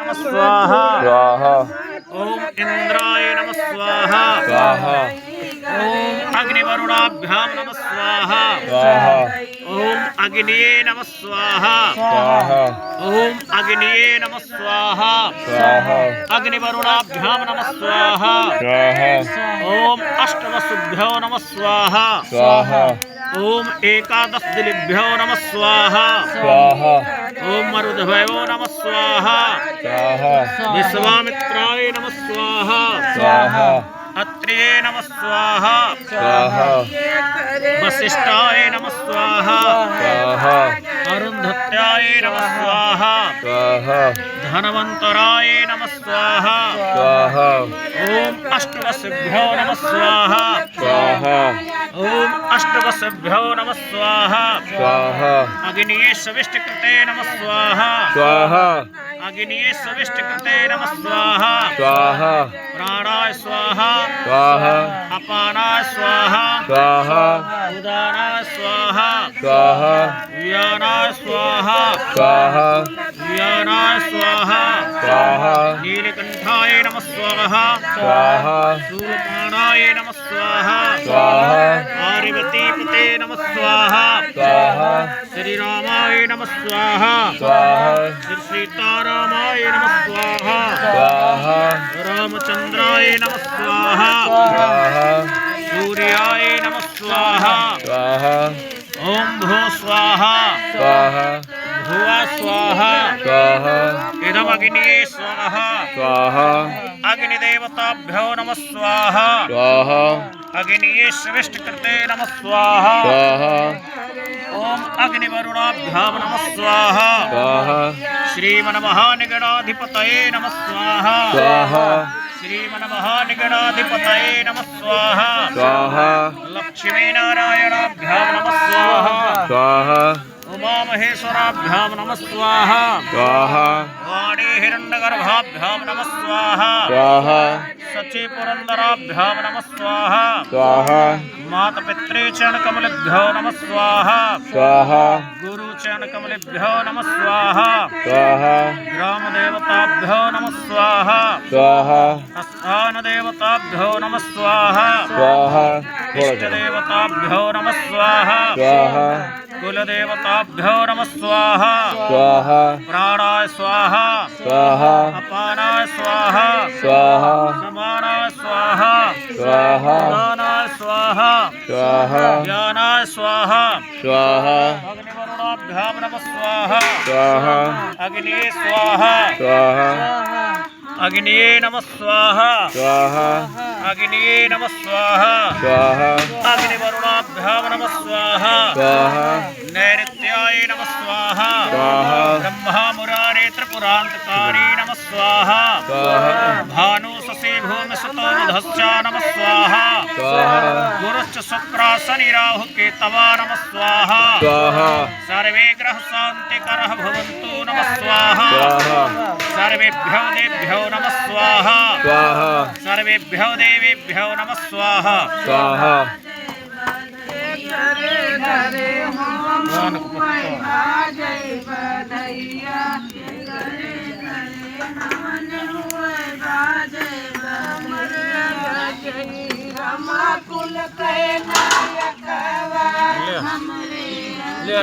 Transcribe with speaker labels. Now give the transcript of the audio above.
Speaker 1: नमः स्वाहा
Speaker 2: स्वाहा
Speaker 1: ओम इंद्राय नमः स्वाहा
Speaker 2: स्वाहा
Speaker 1: ओम अग्निवरुणाभ्यां नमः स्वाहा
Speaker 2: स्वाहा
Speaker 1: ओम अग्निये नमः स्वाहा
Speaker 2: स्वाहा
Speaker 1: ओम अग्निये नमः स्वाहा
Speaker 2: स्वाहा
Speaker 1: अग्निवरुणाभ्यां नमः स्वाहा
Speaker 2: स्वाहा
Speaker 1: ओम अष्टवसुभ्यो नमः स्वाहा
Speaker 2: स्वाहा
Speaker 1: ओम एकादशदिभ्यो नमः स्वाहा
Speaker 2: स्वाहा
Speaker 1: ओम मरुद्भयो नमः स्वाहा
Speaker 2: स्वाहा
Speaker 1: विश्वामित्राय नमः स्वाहा
Speaker 2: स्वाहा
Speaker 1: अत्रिये नमः स्वाहा
Speaker 2: स्वाहा
Speaker 1: वसिष्ठाय नमः स्वाहा
Speaker 2: स्वाहा
Speaker 1: अरुन्धत्याय नमः स्वाहा
Speaker 2: स्वाहा
Speaker 1: धनवन्तराय नमः स्वाहा
Speaker 2: स्वाहा
Speaker 1: ओम अष्टवसुभ्यो नमः स्वाहा
Speaker 2: स्वाहा
Speaker 1: ओम अष्टवसुभ्यो नमः स्वाहा
Speaker 2: स्वाहा
Speaker 1: अग्निये सविष्टकृते नमः स्वाहा
Speaker 2: स्वाहा
Speaker 1: अग्निये सविष्टकृते नमः स्वाहा
Speaker 2: स्वाहा
Speaker 1: प्राणाय स्वाहा
Speaker 2: स्वाहा
Speaker 1: अपानाय स्वाहा
Speaker 2: स्वाहा
Speaker 1: उदानाय स्वाहा
Speaker 2: स्वाहा
Speaker 1: व्यानाय स्वाहा
Speaker 2: स्वाहा
Speaker 1: व्यानाय स्वाहा
Speaker 2: स्वाहा
Speaker 1: नीलकंठाय नमः स्वाहा
Speaker 2: स्वाहा
Speaker 1: शूलपाणाय नमः स्वाहा
Speaker 2: स्वाहा
Speaker 1: आर्यवतीपते नमः स्वाहा
Speaker 2: स्वाहा
Speaker 1: श्रीरामाय नमः स्वाहा
Speaker 2: स्वाहा
Speaker 1: श्री सीतारामाय नमः स्वाहा
Speaker 2: स्वाहा
Speaker 1: रामचंद्राय नमः स्वाहा
Speaker 2: स्वाहा
Speaker 1: सूर्याय नमः स्वाहा
Speaker 2: स्वाहा
Speaker 1: ओम भू स्वाहा
Speaker 2: स्वाहा
Speaker 1: भुवा स्वाहा
Speaker 2: स्वाहा
Speaker 1: इदमग्निये स्वाहा
Speaker 2: स्वाहा
Speaker 1: अग्निदेवताभ्यो नमः स्वाहा
Speaker 2: स्वाहा
Speaker 1: अग्निये सविष्टकृते नमः स्वाहा
Speaker 2: स्वाहा
Speaker 1: ओम अग्निवरुणाभ्यां नमः स्वाहा
Speaker 2: स्वाहा
Speaker 1: श्रीमन्महानिगणाधिपतये नमः स्वाहा
Speaker 2: स्वाहा
Speaker 1: श्रीमन्महानिगणाधिपतये नमः स्वाहा
Speaker 2: स्वाहा
Speaker 1: लक्ष्मीनारायणाभ्यां नमः स्वाहा
Speaker 2: स्वाहा
Speaker 1: उमामहेश्वराभ्यां नमः स्वाहा
Speaker 2: स्वाहा
Speaker 1: वाणी हिरण्यगर्भाभ्यां नमः स्वाहा
Speaker 2: स्वाहा
Speaker 1: सचीपुरन्दराभ्यां नमः स्वाहा
Speaker 2: स्वाहा
Speaker 1: मातपितृचरणकमलेभ्यो नमः स्वाहा
Speaker 2: स्वाहा
Speaker 1: गुरुचरणकमलेभ्यो नमः स्वाहा
Speaker 2: स्वाहा
Speaker 1: ग्रामदेवताभ्यो नमः स्वाहा
Speaker 2: स्वाहा
Speaker 1: स्थानदेवताभ्यो नमः स्वाहा
Speaker 2: स्वाहा
Speaker 1: इष्टदेवताभ्यो नमः स्वाहा
Speaker 2: स्वाहा
Speaker 1: कुलदेवताभ्यो नमः स्वाहा
Speaker 2: स्वाहा
Speaker 1: प्राणाय स्वाहा
Speaker 2: स्वाहा
Speaker 1: अपानाय स्वाहा
Speaker 2: स्वाहा
Speaker 1: समानाय स्वाहा
Speaker 2: स्वाहा
Speaker 1: उदानाय स्वाहा
Speaker 2: स्वाहा
Speaker 1: ज्ञानाय स्वाहा
Speaker 2: स्वाहा
Speaker 1: अग्निवरुणाभ्यां नमः स्वाहा
Speaker 2: स्वाहा
Speaker 1: अग्निये स्वाहा
Speaker 2: स्वाहा
Speaker 1: अग्निये नमः स्वाहा
Speaker 2: स्वाहा
Speaker 1: अग्निये नमः स्वाहा
Speaker 2: स्वाहा
Speaker 1: अग्निवरुणाभ्यां नमः स्वाहा
Speaker 2: स्वाहा
Speaker 1: नैऋत्याय नमः स्वाहा
Speaker 2: स्वाहा
Speaker 1: ब्रह्मा मुरारे त्रिपुरान्तकारी नमः स्वाहा
Speaker 2: स्वाहा
Speaker 1: भानु शशि भूमि सुतो बुधश्च नमः स्वाहा
Speaker 2: स्वाहा
Speaker 1: गुरुश्च शुक्र शनि राहु केतवा नमः स्वाहा
Speaker 2: स्वाहा
Speaker 1: सर्वे ग्रह शान्तिकरः भवन्तु नमः स्वाहा
Speaker 2: स्वाहा
Speaker 1: सर्वेभ्यो देभ्यो नमः स्वाहा
Speaker 2: स्वाहा
Speaker 1: सर्वेभ्यो देवेभ्यो नमः स्वाहा
Speaker 2: स्वाहा
Speaker 1: ले